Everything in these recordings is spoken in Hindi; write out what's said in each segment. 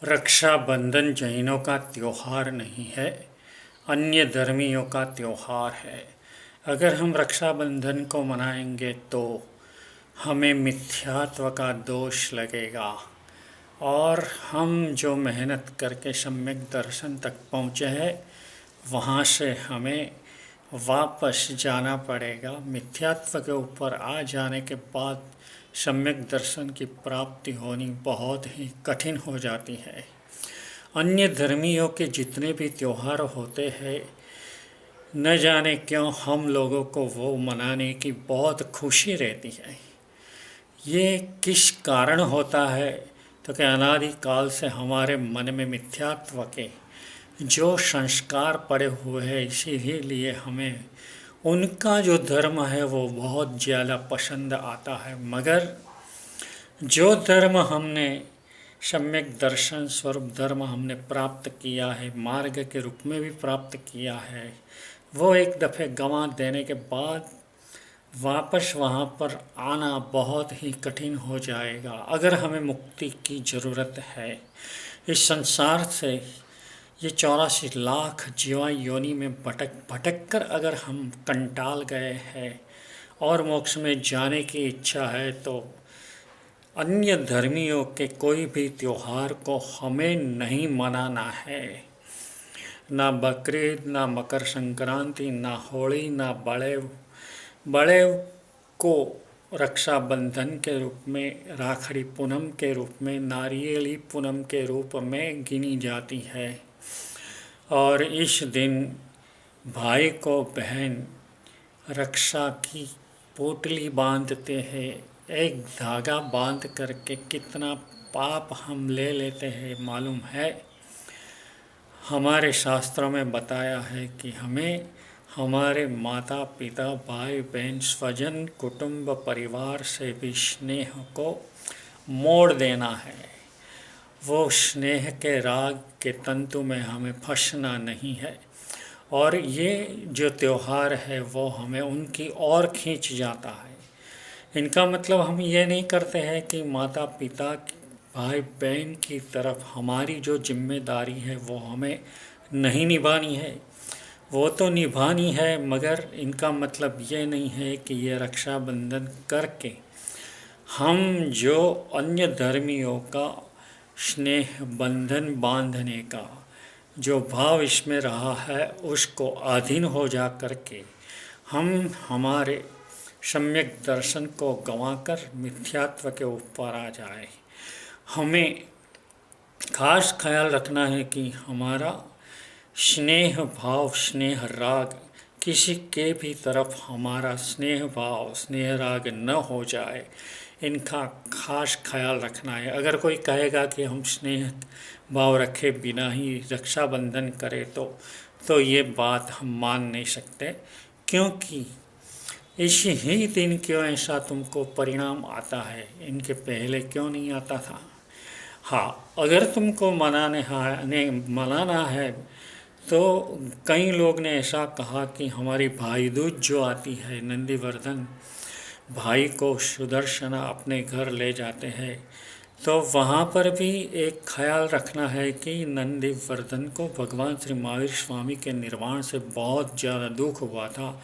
रक्षाबंधन जैनों का त्योहार नहीं है, अन्य धर्मियों का त्योहार है। अगर हम रक्षाबंधन को मनाएंगे तो हमें मिथ्यात्व का दोष लगेगा और हम जो मेहनत करके सम्यक दर्शन तक पहुँचे हैं वहाँ से हमें वापस जाना पड़ेगा। मिथ्यात्व के ऊपर आ जाने के बाद सम्यक दर्शन की प्राप्ति होनी बहुत ही कठिन हो जाती है। अन्य धर्मियों के जितने भी त्यौहार होते हैं, न जाने क्यों हम लोगों को वो मनाने की बहुत खुशी रहती है। ये किस कारण होता है तो कि अनादिकाल से हमारे मन में मिथ्यात्व के जो संस्कार पड़े हुए हैं, इसीलिए हमें उनका जो धर्म है वो बहुत ज़्यादा पसंद आता है। मगर जो धर्म हमने सम्यक दर्शन स्वरूप धर्म हमने प्राप्त किया है, मार्ग के रूप में भी प्राप्त किया है, वो एक दफ़े गंवा देने के बाद वापस वहाँ पर आना बहुत ही कठिन हो जाएगा। अगर हमें मुक्ति की ज़रूरत है, इस संसार से ये 84 लाख जीवा योनि में भटक भटक कर अगर हम कंटाल गए हैं और मोक्ष में जाने की इच्छा है, तो अन्य धर्मियों के कोई भी त्योहार को हमें नहीं मनाना है। ना बकरीद, ना मकर संक्रांति, ना होली, ना बड़े को रक्षाबंधन के रूप में, राखड़ी पूनम के रूप में, नारियली पूनम के रूप में गिनी जाती है। और इस दिन भाई को बहन रक्षा की पोटली बांधते हैं। एक धागा बांध करके कितना पाप हम ले लेते हैं मालूम है। हमारे शास्त्रों में बताया है कि हमें हमारे माता पिता, भाई बहन, स्वजन, कुटुंब, परिवार से भी स्नेह को मोड़ देना है। वो स्नेह के राग के तंतु में हमें फंसना नहीं है। और ये जो त्यौहार है वो हमें उनकी ओर खींच जाता है। इनका मतलब हम ये नहीं करते हैं कि माता पिता, भाई बहन की तरफ हमारी जो जिम्मेदारी है वो हमें नहीं निभानी है, वो तो निभानी है, मगर इनका मतलब ये नहीं है कि ये रक्षाबंधन करके हम जो अन्य धर्मियों का स्नेह बंधन बांधने का जो भाव इसमें रहा है उसको अधीन हो जा करके हम हमारे सम्यक दर्शन को गंवाकर मिथ्यात्व के ऊपर आ जाए। हमें खास ख्याल रखना है कि हमारा स्नेह भाव, स्नेह राग, किसी के भी तरफ हमारा स्नेह भाव, स्नेह राग न हो जाए, इनका खास ख्याल रखना है। अगर कोई कहेगा कि हम स्नेह भाव रखे बिना ही रक्षाबंधन करें तो ये बात हम मान नहीं सकते, क्योंकि इसी ही दिन क्यों ऐसा तुमको परिणाम आता है, इनके पहले क्यों नहीं आता था। हाँ, अगर तुमको मनाना है तो कई लोग ने ऐसा कहा कि हमारी भाई दूज जो आती है, नंदीवर्धन भाई को सुदर्शना अपने घर ले जाते हैं, तो वहाँ पर भी एक ख्याल रखना है कि नंदीवर्धन को भगवान श्री महावीर स्वामी के निर्वाण से बहुत ज़्यादा दुख हुआ था।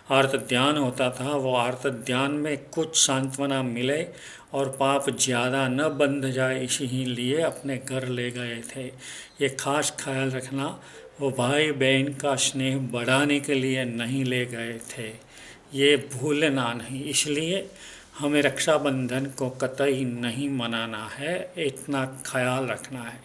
आर्त ध्यान होता था, वो आर्त ध्यान में कुछ सांत्वना मिले और पाप ज़्यादा न बंध जाए, इसीलिए अपने घर ले गए थे। ये खास ख्याल रखना, वो भाई बहन का स्नेह बढ़ाने के लिए नहीं ले गए थे, ये भूलना नहीं। इसलिए हमें रक्षाबंधन को कतई नहीं मनाना है, इतना ख्याल रखना है।